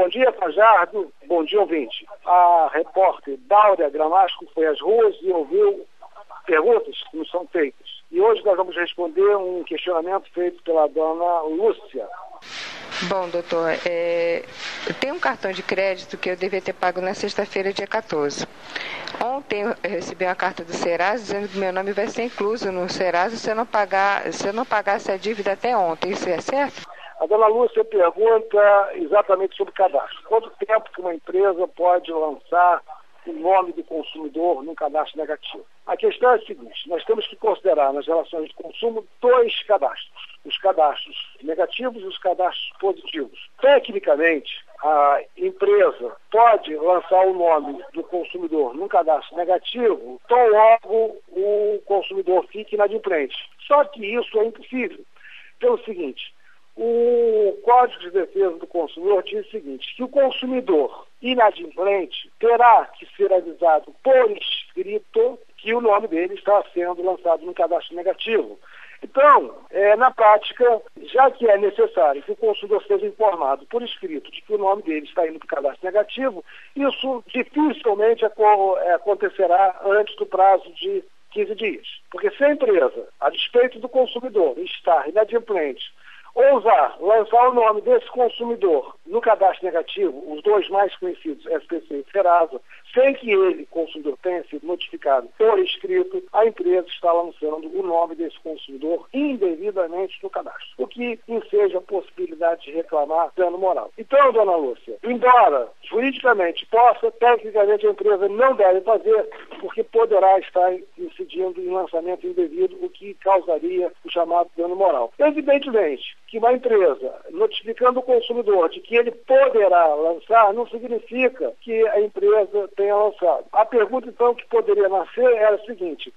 Bom dia, Fajardo. Bom dia, ouvinte. A repórter Dáurea Gramasco foi às ruas e ouviu perguntas que nos são feitas. E hoje nós vamos responder um questionamento feito pela dona Lúcia. Bom, doutor, tem um cartão de crédito que eu devia ter pago na sexta-feira, dia 14. Ontem eu recebi uma carta do Serasa dizendo que meu nome vai ser incluso no Serasa se eu não pagasse a dívida até ontem. Isso é certo? A dona Lúcia pergunta exatamente sobre cadastro. Quanto tempo que uma empresa pode lançar o nome do consumidor num cadastro negativo? A questão é a seguinte: nós temos que considerar nas relações de consumo dois cadastros. Os cadastros negativos e os cadastros positivos. Tecnicamente, a empresa pode lançar o nome do consumidor num cadastro negativo, tão logo o consumidor fique inadimplente. Só que isso é impossível. Pelo seguinte: o Código de Defesa do Consumidor diz o seguinte, que o consumidor inadimplente terá que ser avisado por escrito que o nome dele está sendo lançado no cadastro negativo. Então, na prática, já que é necessário que o consumidor seja informado por escrito de que o nome dele está indo para o cadastro negativo, isso dificilmente acontecerá antes do prazo de 15 dias. Porque se a empresa, a despeito do consumidor estar inadimplente, ousar lançar o nome desse consumidor no cadastro negativo, os dois mais conhecidos, SPC e Serasa, sem que ele, consumidor, tenha sido notificado por escrito, a empresa está lançando o nome desse consumidor indevidamente no cadastro, o que enseja a possibilidade de reclamar dano moral. Então, dona Lúcia, embora juridicamente possa, tecnicamente a empresa não deve fazer, porque poderá estar incidindo em lançamento indevido, o que causaria o chamado dano moral. Evidentemente que uma empresa notificando o consumidor de que ele poderá lançar não significa que a empresa tenha lançado. A pergunta, então, que poderia nascer era a seguinte: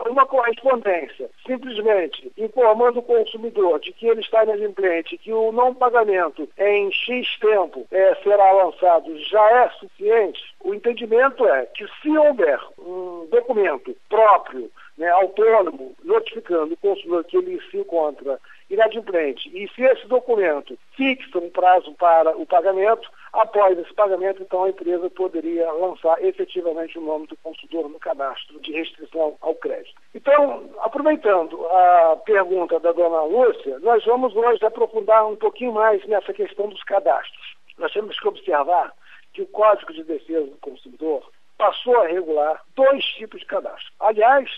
uma correspondência, simplesmente informando o consumidor de que ele está inadimplente, que o não pagamento em X tempo será lançado, já é suficiente? O entendimento é que se houver um documento próprio, autônomo, notificando o consumidor que ele se encontra inadimplente, e se esse documento fixa um prazo para o pagamento, após esse pagamento, então a empresa poderia lançar efetivamente o nome do consumidor no cadastro de restrição ao crédito. Então, aproveitando a pergunta da dona Lúcia, nós vamos hoje aprofundar um pouquinho mais nessa questão dos cadastros. Nós temos que observar que o Código de Defesa do Consumidor passou a regular dois tipos de cadastro. Aliás,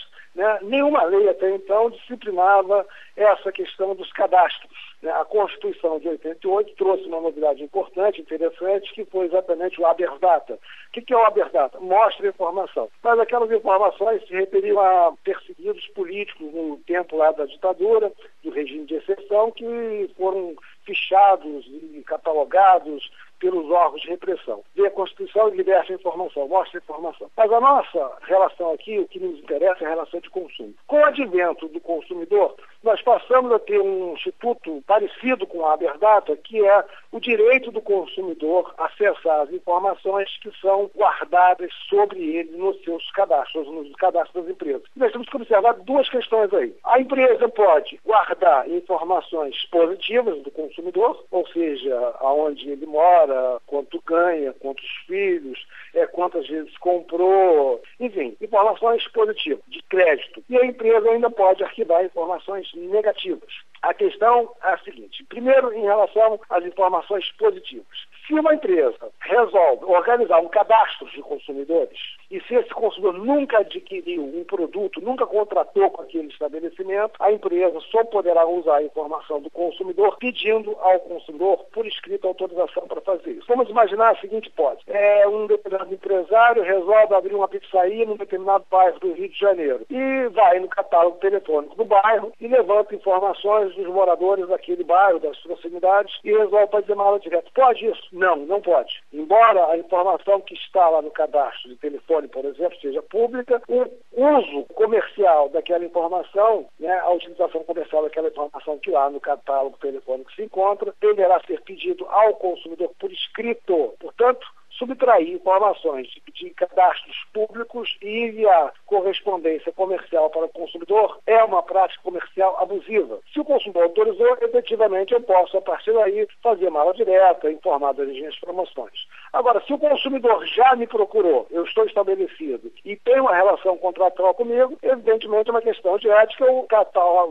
nenhuma lei até então disciplinava essa questão dos cadastros. A Constituição de 88 trouxe uma novidade importante, interessante, que foi exatamente o habeas data. O que é o habeas data? Mostra informação. Mas aquelas informações se referiam a perseguidos políticos no tempo lá da ditadura, do regime de exceção, que foram fichados e catalogados pelos órgãos de repressão. Vê a Constituição e liberta a informação, mostra a informação. Mas a nossa relação aqui, o que nos interessa é a relação de consumo. Com o advento do consumidor, nós passamos a ter um instituto parecido com a habeas data, que é o direito do consumidor acessar as informações que são guardadas sobre ele nos seus cadastros, nos cadastros das empresas. E nós temos que observar duas questões aí. A empresa pode guardar informações positivas do consumidor, ou seja, aonde ele mora, quanto ganha, quantos filhos, quantas vezes comprou, enfim, informações positivas, de crédito. E a empresa ainda pode arquivar informações negativas. A questão é a seguinte: primeiro, em relação às informações positivas. Se uma empresa resolve organizar um cadastro de consumidores, e se esse consumidor nunca adquiriu um produto, nunca contratou com aquele estabelecimento, a empresa só poderá usar a informação do consumidor pedindo ao consumidor por escrito autorização para fazer isso. Vamos imaginar a seguinte hipótese: um determinado empresário resolve abrir uma pizzaria num determinado bairro do Rio de Janeiro e vai no catálogo telefônico do bairro e levanta informações dos moradores daquele bairro, das proximidades, e resolve fazer uma aula direta. Pode isso? Não, não pode. Embora a informação que está lá no cadastro de telefone, por exemplo, seja pública, o uso comercial daquela informação, a utilização comercial daquela informação que lá no catálogo telefônico se encontra, deverá ser pedido ao consumidor por escrito. Portanto, subtrair informações de cadastros públicos e enviar correspondência comercial para o consumidor é uma prática comercial abusiva. Se o consumidor autorizou, efetivamente eu posso, a partir daí, fazer mala direta, informar das minhas promoções. Agora, se o consumidor já me procurou, eu estou estabelecido e tem uma relação contratual comigo, evidentemente é uma questão de ética, eu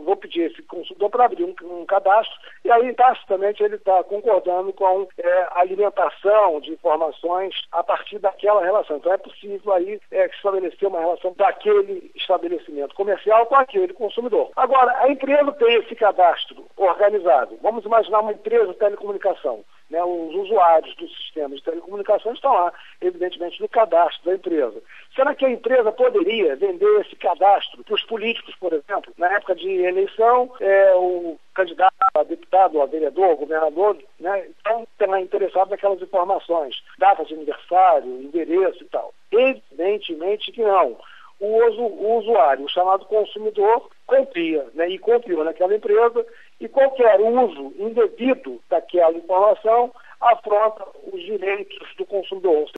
vou pedir esse consumidor para abrir um cadastro e aí, tacitamente, ele está concordando com a alimentação de informações a partir daquela relação. Então, é possível aí estabelecer uma relação daquele estabelecimento comercial com aquele consumidor. Agora, a empresa tem esse cadastro organizado. Vamos imaginar uma empresa de telecomunicação. Os usuários do sistema de telecomunicações estão lá, evidentemente, no cadastro da empresa. Será que a empresa poderia vender esse cadastro para os políticos, por exemplo? Na época de eleição, o candidato a deputado, a vereador, governador, então está interessado naquelas informações, data de aniversário, endereço e tal. Evidentemente que não. O usuário, o chamado consumidor, confia, e confiou naquela empresa, e qualquer uso indevido daquela informação afronta os direitos do consumidor.